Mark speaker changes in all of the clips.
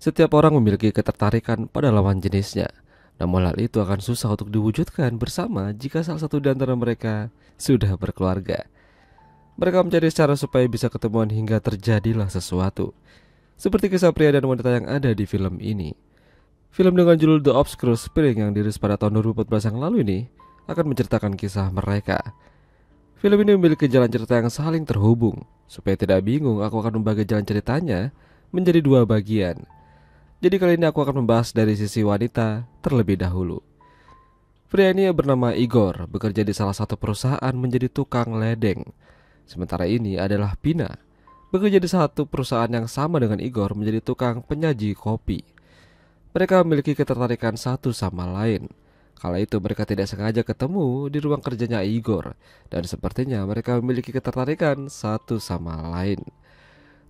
Speaker 1: Setiap orang memiliki ketertarikan pada lawan jenisnya. Namun hal itu akan susah untuk diwujudkan bersama jika salah satu di antara mereka sudah berkeluarga. Mereka mencari cara supaya bisa ketemuan hingga terjadilah sesuatu. Seperti kisah pria dan wanita yang ada di film ini. Film dengan judul The Obscure Spring yang dirilis pada tahun 2014 yang lalu ini akan menceritakan kisah mereka. Film ini memiliki jalan cerita yang saling terhubung. Supaya tidak bingung, aku akan membagi jalan ceritanya menjadi dua bagian. Jadi kali ini aku akan membahas dari sisi wanita terlebih dahulu. Pria ini bernama Igor, bekerja di salah satu perusahaan menjadi tukang ledeng. Sementara ini adalah Pina, bekerja di satu perusahaan yang sama dengan Igor menjadi tukang penyaji kopi. Mereka memiliki ketertarikan satu sama lain. Kala itu mereka tidak sengaja ketemu di ruang kerjanya Igor, dan sepertinya mereka memiliki ketertarikan satu sama lain.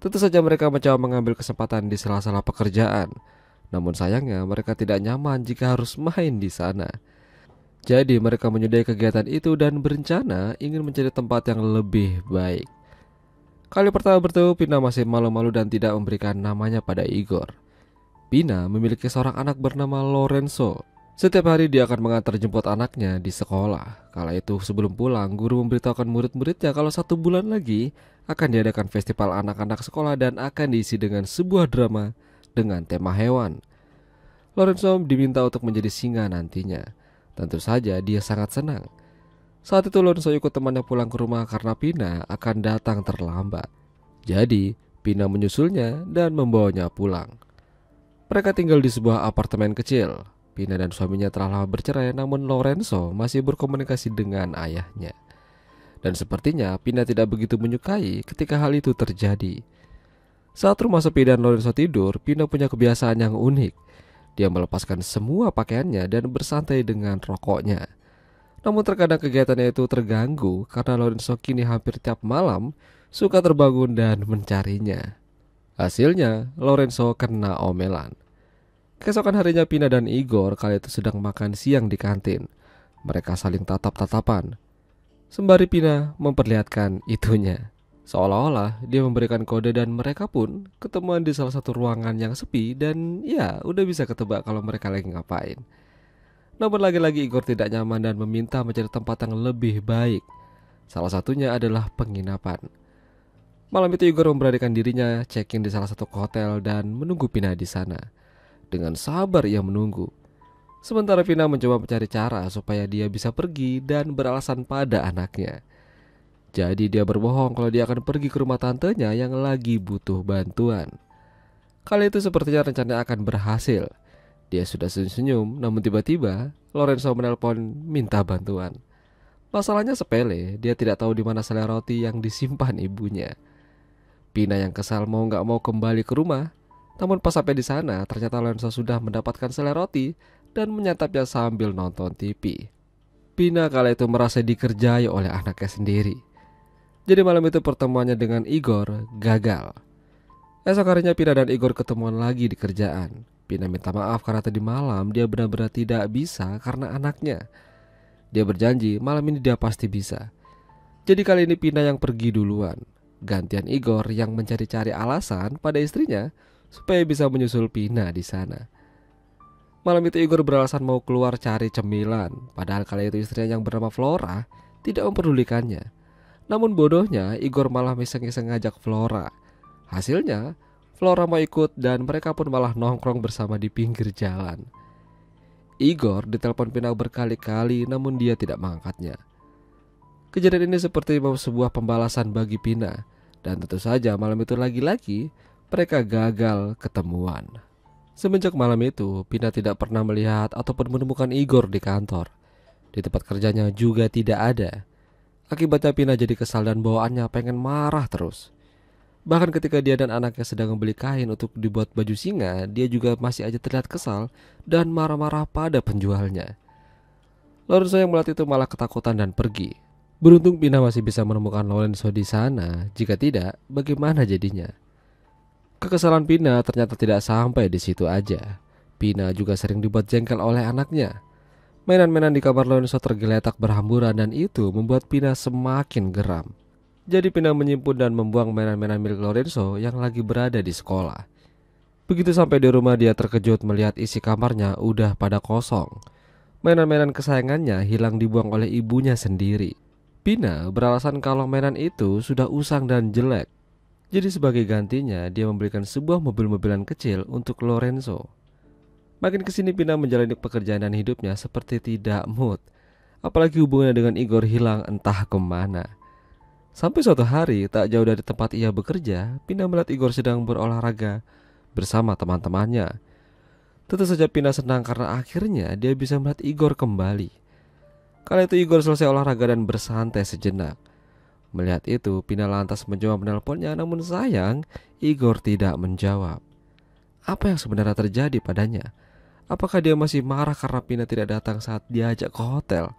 Speaker 1: Tentu saja mereka mencoba mengambil kesempatan di sela-sela pekerjaan. Namun sayangnya mereka tidak nyaman jika harus main di sana. Jadi mereka menyudahi kegiatan itu dan berencana ingin mencari tempat yang lebih baik. Kali pertama bertemu, Pina masih malu-malu dan tidak memberikan namanya pada Igor. Pina memiliki seorang anak bernama Lorenzo. Setiap hari dia akan mengantar jemput anaknya di sekolah. Kala itu sebelum pulang, guru memberitahukan murid-muridnya kalau 1 bulan lagi akan diadakan festival anak-anak sekolah dan akan diisi dengan sebuah drama dengan tema hewan. Lorenzo diminta untuk menjadi singa nantinya. Tentu saja dia sangat senang. Saat itu Lorenzo ikut temannya pulang ke rumah karena Pina akan datang terlambat. Jadi Pina menyusulnya dan membawanya pulang. Mereka tinggal di sebuah apartemen kecil. Pina dan suaminya telah lama bercerai, namun Lorenzo masih berkomunikasi dengan ayahnya. Dan sepertinya Pina tidak begitu menyukai ketika hal itu terjadi. Saat rumah sepi dan Lorenzo tidur, Pina punya kebiasaan yang unik. Dia melepaskan semua pakaiannya dan bersantai dengan rokoknya. Namun terkadang kegiatannya itu terganggu karena Lorenzo kini hampir tiap malam suka terbangun dan mencarinya. Hasilnya, Lorenzo kena omelan. Keesokan harinya Pina dan Igor kali itu sedang makan siang di kantin. Mereka saling tatap-tatapan. Sembari Pina memperlihatkan itunya. Seolah-olah dia memberikan kode dan mereka pun ketemuan di salah satu ruangan yang sepi dan ya udah bisa ketebak kalau mereka lagi ngapain. Namun lagi-lagi Igor tidak nyaman dan meminta mencari tempat yang lebih baik. Salah satunya adalah penginapan. Malam itu Igor memberanikan dirinya check-in di salah satu hotel dan menunggu Pina di sana. Dengan sabar ia menunggu. Sementara Pina mencoba mencari cara supaya dia bisa pergi dan beralasan pada anaknya. Jadi dia berbohong kalau dia akan pergi ke rumah tantenya yang lagi butuh bantuan. Kali itu sepertinya rencananya akan berhasil. Dia sudah senyum-senyum, namun tiba-tiba Lorenzo menelpon minta bantuan. Masalahnya sepele, dia tidak tahu di mana selai roti yang disimpan ibunya. Pina yang kesal mau gak mau kembali ke rumah. Namun pas sampai di sana, ternyata Lorenzo sudah mendapatkan selai roti dan menyantapnya sambil nonton TV. Pina kala itu merasa dikerjai oleh anaknya sendiri. Jadi malam itu pertemuannya dengan Igor gagal. Esok harinya Pina dan Igor ketemuan lagi di kerjaan. Pina minta maaf karena tadi malam dia benar-benar tidak bisa karena anaknya. Dia berjanji malam ini dia pasti bisa. Jadi kali ini Pina yang pergi duluan. Gantian Igor yang mencari-cari alasan pada istrinya supaya bisa menyusul Pina di sana. Malam itu Igor beralasan mau keluar cari cemilan, padahal kali itu istrinya yang bernama Flora tidak memperdulikannya. Namun bodohnya Igor malah iseng-iseng ngajak Flora. Hasilnya Flora mau ikut dan mereka pun malah nongkrong bersama di pinggir jalan. Igor ditelepon Pina berkali-kali namun dia tidak mengangkatnya. Kejadian ini seperti sebuah pembalasan bagi Pina. Dan tentu saja malam itu lagi-lagi mereka gagal ketemuan. Semenjak malam itu, Pina tidak pernah melihat ataupun menemukan Igor di kantor. Di tempat kerjanya juga tidak ada. Akibatnya Pina jadi kesal dan bawaannya pengen marah terus. Bahkan ketika dia dan anaknya sedang membeli kain untuk dibuat baju singa, dia juga masih aja terlihat kesal dan marah-marah pada penjualnya. Lorenzo yang melihat itu malah ketakutan dan pergi. Beruntung Pina masih bisa menemukan Lorenzo di sana. Jika tidak, bagaimana jadinya? Kekesalan Pina ternyata tidak sampai di situ aja. Pina juga sering dibuat jengkel oleh anaknya. Mainan-mainan di kamar Lorenzo tergeletak berhamburan dan itu membuat Pina semakin geram. Jadi Pina menyimpan dan membuang mainan-mainan milik Lorenzo yang lagi berada di sekolah. Begitu sampai di rumah, dia terkejut melihat isi kamarnya udah pada kosong. Mainan-mainan kesayangannya hilang dibuang oleh ibunya sendiri. Pina beralasan kalau mainan itu sudah usang dan jelek. Jadi sebagai gantinya, dia membelikan sebuah mobil-mobilan kecil untuk Lorenzo. Makin kesini Pina menjalani pekerjaan dan hidupnya seperti tidak mood. Apalagi hubungannya dengan Igor hilang entah kemana. Sampai suatu hari, tak jauh dari tempat ia bekerja, Pina melihat Igor sedang berolahraga bersama teman-temannya. Tentu saja Pina senang karena akhirnya dia bisa melihat Igor kembali. Kala itu Igor selesai olahraga dan bersantai sejenak. Melihat itu, Pina lantas mencoba menelponnya, namun sayang, Igor tidak menjawab. Apa yang sebenarnya terjadi padanya? Apakah dia masih marah karena Pina tidak datang saat diajak ke hotel?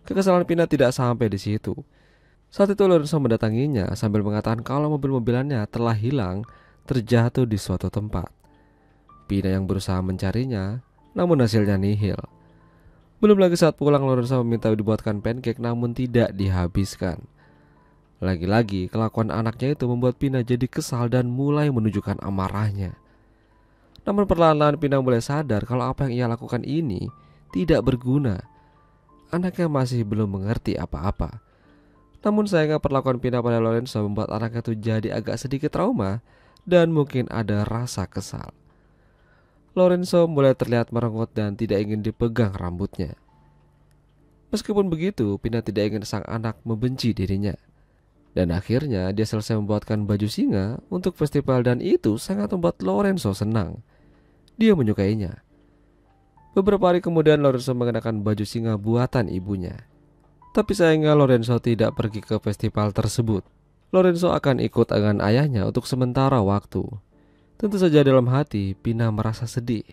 Speaker 1: Kekesalan Pina tidak sampai di situ. Saat itu Lorenzo mendatanginya sambil mengatakan kalau mobil-mobilannya telah hilang, terjatuh di suatu tempat. Pina yang berusaha mencarinya, namun hasilnya nihil. Belum lagi saat pulang, Lorenzo meminta dibuatkan pancake namun tidak dihabiskan. Lagi-lagi kelakuan anaknya itu membuat Pina jadi kesal dan mulai menunjukkan amarahnya. Namun perlahan-lahan Pina mulai sadar kalau apa yang ia lakukan ini tidak berguna. Anaknya masih belum mengerti apa-apa. Namun sayangnya perlakuan Pina pada Lorenzo membuat anaknya itu jadi agak sedikit trauma dan mungkin ada rasa kesal. Lorenzo mulai terlihat merenggut dan tidak ingin dipegang rambutnya. Meskipun begitu, Pina tidak ingin sang anak membenci dirinya. Dan akhirnya dia selesai membuatkan baju singa untuk festival dan itu sangat membuat Lorenzo senang. Dia menyukainya. Beberapa hari kemudian Lorenzo mengenakan baju singa buatan ibunya. Tapi sayangnya Lorenzo tidak pergi ke festival tersebut. Lorenzo akan ikut dengan ayahnya untuk sementara waktu. Tentu saja dalam hati Pina merasa sedih.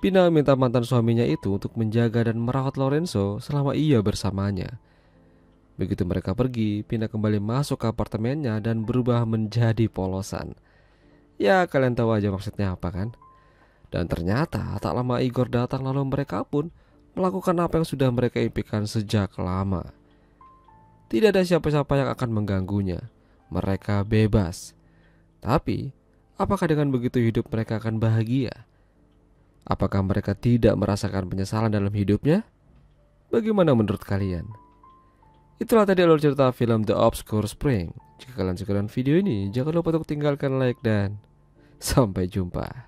Speaker 1: Pina minta mantan suaminya itu untuk menjaga dan merawat Lorenzo selama ia bersamanya. Begitu mereka pergi, Pina kembali masuk ke apartemennya dan berubah menjadi polosan. Ya, kalian tahu aja maksudnya apa kan? Dan ternyata tak lama Igor datang lalu mereka pun melakukan apa yang sudah mereka impikan sejak lama. Tidak ada siapa-siapa yang akan mengganggunya. Mereka bebas. Tapi, apakah dengan begitu hidup mereka akan bahagia? Apakah mereka tidak merasakan penyesalan dalam hidupnya? Bagaimana menurut kalian? Itulah tadi alur cerita film The Obscure Spring. Jika kalian suka dengan video ini, jangan lupa untuk tinggalkan like dan sampai jumpa.